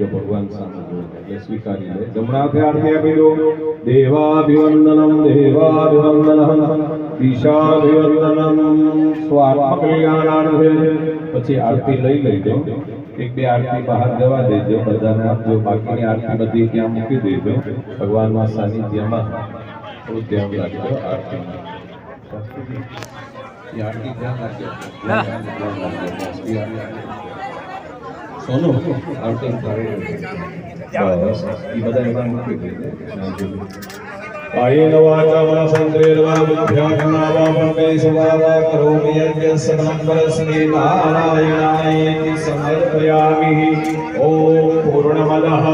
भगवान सामने स्वीकारी ले जमुना थे आरती आपी दो देवाभिवंदनम देवाभिवंदनम ईशाभिवंदनम स्वात्मक कल्याणार्थे પછી આરતી લઈ દો એક બે આરતી બહાર જવા દેજો બધાને આપજો બાકીની આરતી બધી ત્યાં મૂકી દેજો ભગવાનના સાનિધ્યમાં થોડું ધ્યાન રાખજો આરતીમાં ये आरती ध्यान રાખજો सोनू आरती करे बस ये बता एમાં મૂકી દેજો कायेन वाचा मनसेन्द्रियर्वा बुद्ध्यात्मना वन्दे सुभावा करोमि यज्ञं सकलं परस्मै नारायणाय समर्पयामि ओम पूर्णमदः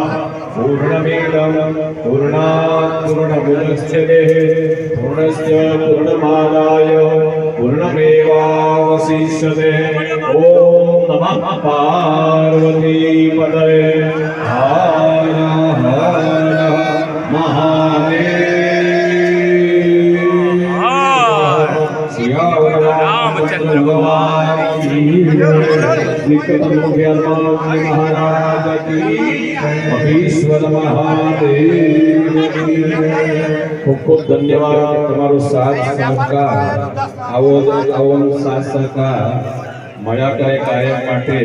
पूर्णमिदं पूर्णात् पूर्णमुदच्यते पूर्णस्य पूर्णमादाय पूर्णमेवावशिष्यते ओम नमः पार्वती पतये हर हर महादेव महाराज की महेश्वर महादेव खूब खूब धन्यवाद तमारो साथ सहकार आवो साथ सहकार મળ્યા કરે કાયમ માટે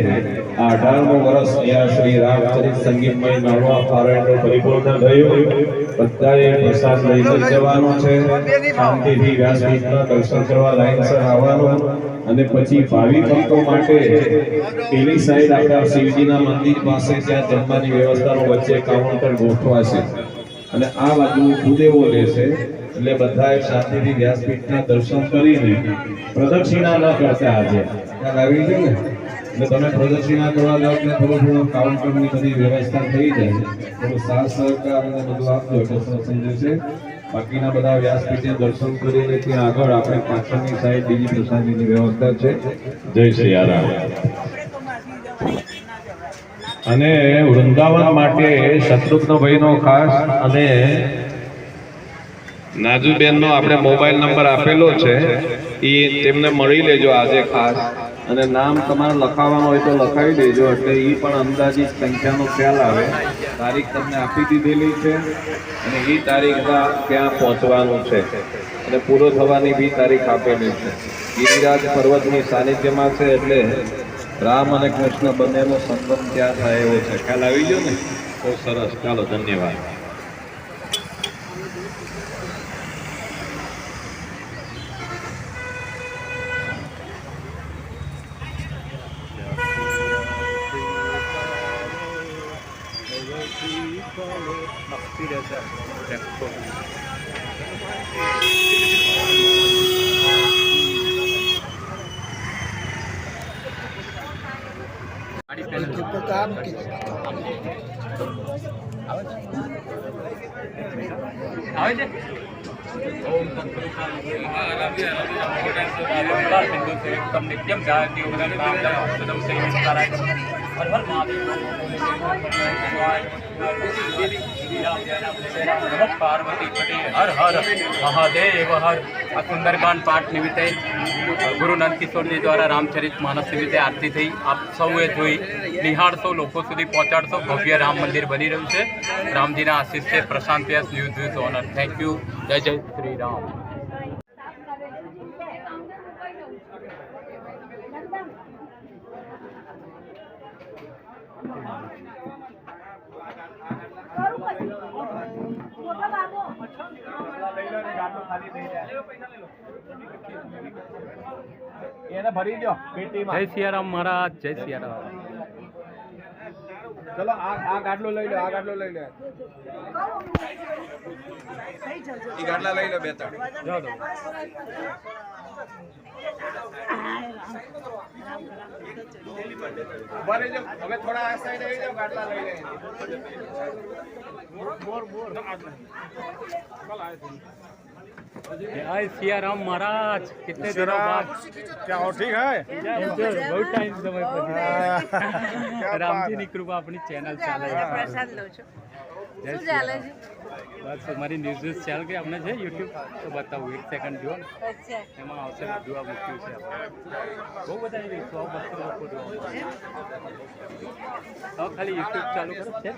આ 18મો વર્ષ અહીંયા શ્રી રામચરિત સંગીતમય નવમા પારાયણનું પરિપૂર્ણ થયું બધાએ પ્રસાદ લઈને જવાનો છે શાંતિથી વ્યાસપીઠના દર્શન કરવા લાઈનસર આવવાનું અને પછી ભાવિ ભક્તો માટે પેલી સાઈડ આપણા શિવજીના મંદિર પાસે ત્યાં જમવાની વ્યવસ્થાનો વચ્ચે કાઉન્ટર ગોઠવાશે અને આ બાજુ ભૂદેવો રહેશે એટલે બધાએ શાંતિથી વ્યાસપીઠના દર્શન કરીને પ્રદક્ષિણા ન કરતા આજે આવી છે ને એટલે તમે પ્રદક્ષિણા કરવા જાઓ એટલે થોડું કાઉન્ટરની બધી વ્યવસ્થા થઈ જાય થોડું સાથ સહકાર અને બધું આપજો એટલે સરસ થઈ જશે બાકીના બધા વ્યાસપીઠે દર્શન કરીને ત્યાં આગળ આપણે પાછળની સાઈડ બીજી પ્રસાદીની વ્યવસ્થા છે જય સિયારામ અને વૃંદાવન માટે શત્રુઘ્નભાઈનો ખાસ અને નાજુબેનનો આપણે મોબાઈલ નંબર આપેલો છે, એ તેમને મળી લેજો આજે ખાસ, અને નામ તમારે લખાવવાનું હોય તો લખાવી દેજો, એટલે એ પણ અંદાજિત સંખ્યાનો ખ્યાલ આવે. તારીખ તમને આપી દીધેલી છે અને એ તારીખમાં ત્યાં પહોંચવાનું છે, અને પૂરો થવાની બી તારીખ આપેલી છે. ગિરિરાજ પર્વતની સાનિધ્યમાં છે, એટલે રામ અને કૃષ્ણ બંનેનો સંગમ ત્યાં થાય એવો છે. ખ્યાલ આવી ગયો ને? બહુ સરસ. ચાલો, ધન્યવાદ. पार्वती पटे हर हर महादेव हर आ सुंदरकांड पाठ निमित्ते गुरु नंदकिशोर जी द्वारा रामचरित मानस निमित्ते आरती थी। आप सौए જોઈ નિહાળશો, લોકો સુધી પહોંચાડશો. ભવ્ય રામ મંદિર બની રહ્યું છે. રામજીના આશીષ છે. Prashant Vyas, news with honour. Thank you. જય જય શ્રી રામ. જય સિયારામ મહારાજ. જય સિયારામ. ચલો આ ગાડલો લઈ લો, આ ગાડલો લઈ લો, એ ગાડલા લઈ લો બે ત્રણ. ઉભા રહેજો, હવે થોડા આ સાઈડ આવી જાઓ, ગાડલા લઈ લે. जय सियाराम महाराज. कितने दिनों बाद. क्या और ठीक है? बहुत टाइम समय पर राम जी ની કૃપા આપણી ચેનલ ચાલે છે. પ્રસાદ લો છો. શું ચાલે છે? બસ અમારી ન્યૂઝ ચાલ ગઈ. અમને છે યુટ્યુબ તો બતાવું, 1 સેકન્ડ જુઓ ને, અચ્છા. એમાં આવશે બધું. આ મૂક્યું છે બહુ બધા 100-200 લોકો જોવા. હવે ખાલી યુટ્યુબ ચાલુ કરો છે.